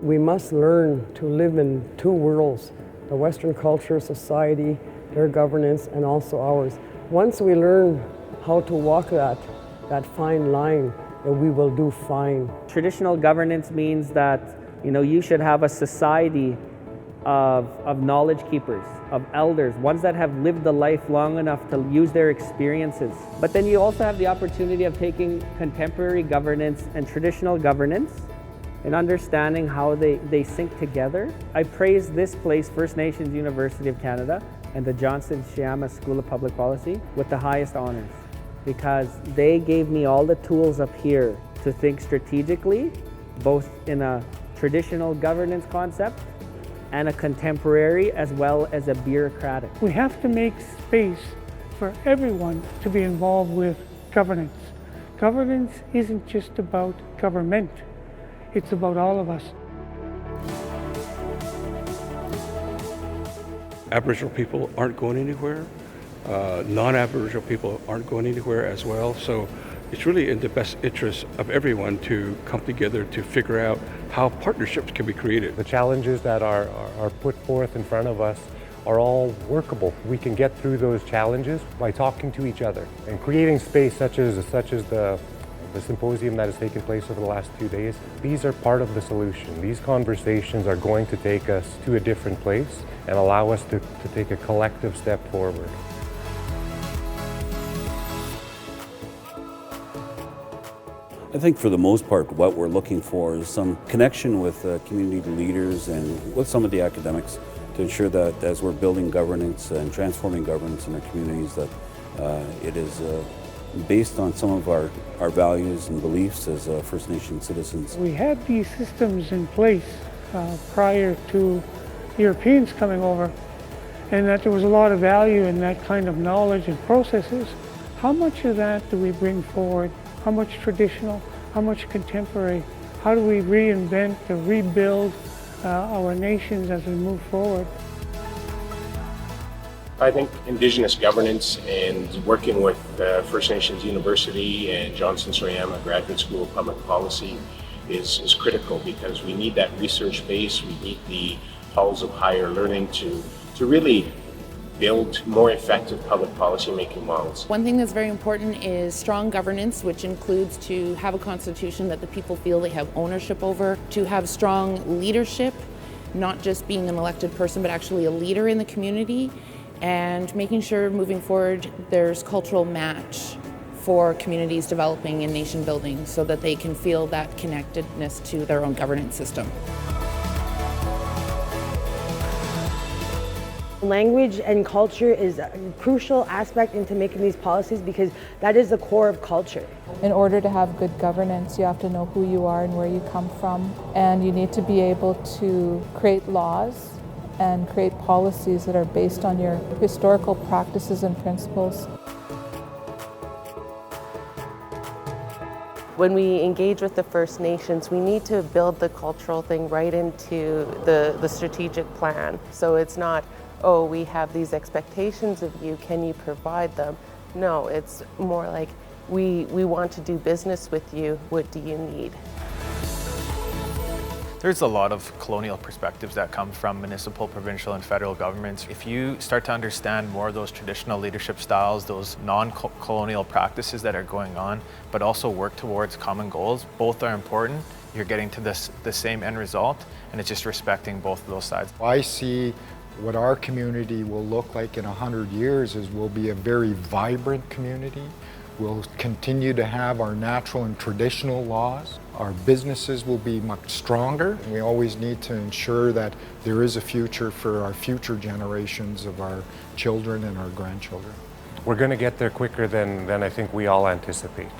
We must learn to live in two worlds, the Western culture, society, their governance, and also ours. Once we learn how to walk that fine line, then we will do fine. Traditional governance means that you should have a society of knowledge keepers, of elders, ones that have lived the life long enough to use their experiences. But then you also have the opportunity of taking contemporary governance and traditional governance and understanding how they sync together. I praise this place, First Nations University of Canada, and the Shoyama School of Public Policy with the highest honors, because they gave me all the tools up here to think strategically, both in a traditional governance concept and a contemporary as well as a bureaucratic. We have to make space for everyone to be involved with governance. Governance isn't just about government, it's about all of us. Aboriginal people aren't going anywhere. Non-Aboriginal people aren't going anywhere as well. So it's really in the best interest of everyone to come together to figure out how partnerships can be created. The challenges that are put forth in front of us are all workable. We can get through those challenges by talking to each other and creating space such as the symposium that has taken place over the last 2 days. These are part of the solution. These conversations are going to take us to a different place and allow us to take a collective step forward. I think for the most part, what we're looking for is some connection with community leaders and with some of the academics to ensure that as we're building governance and transforming governance in our communities, that it is based on some of our values and beliefs as First Nation citizens. We had these systems in place prior to Europeans coming over, and that there was a lot of value in that kind of knowledge and processes. How much of that do we bring forward? How much traditional? How much contemporary? How do we reinvent or rebuild our nations as we move forward? I think Indigenous governance and working with First Nations University and Shoyama Graduate School of Public Policy is critical, because we need that research base, we need the halls of higher learning to really build more effective public policy making models. One thing that's very important is strong governance, which includes to have a constitution that the people feel they have ownership over, to have strong leadership, not just being an elected person, but actually a leader in the community, and making sure moving forward there's cultural match for communities developing and nation building so that they can feel that connectedness to their own governance system. Language and culture is a crucial aspect into making these policies, because that is the core of culture. In order to have good governance, you have to know who you are and where you come from, and you need to be able to create laws and create policies that are based on your historical practices and principles. When we engage with the First Nations, we need to build the cultural thing right into the strategic plan. So it's not, oh, we have these expectations of you, can you provide them? No, it's more like, we want to do business with you, what do you need? There's a lot of colonial perspectives that come from municipal, provincial, and federal governments. If you start to understand more of those traditional leadership styles, those non-colonial practices that are going on, but also work towards common goals, both are important. You're getting to the same end result, and it's just respecting both of those sides. I see what our community will look like in 100 years is we'll be a very vibrant community. We'll continue to have our natural and traditional laws. Our businesses will be much stronger. We always need to ensure that there is a future for our future generations of our children and our grandchildren. We're going to get there quicker than I think we all anticipate.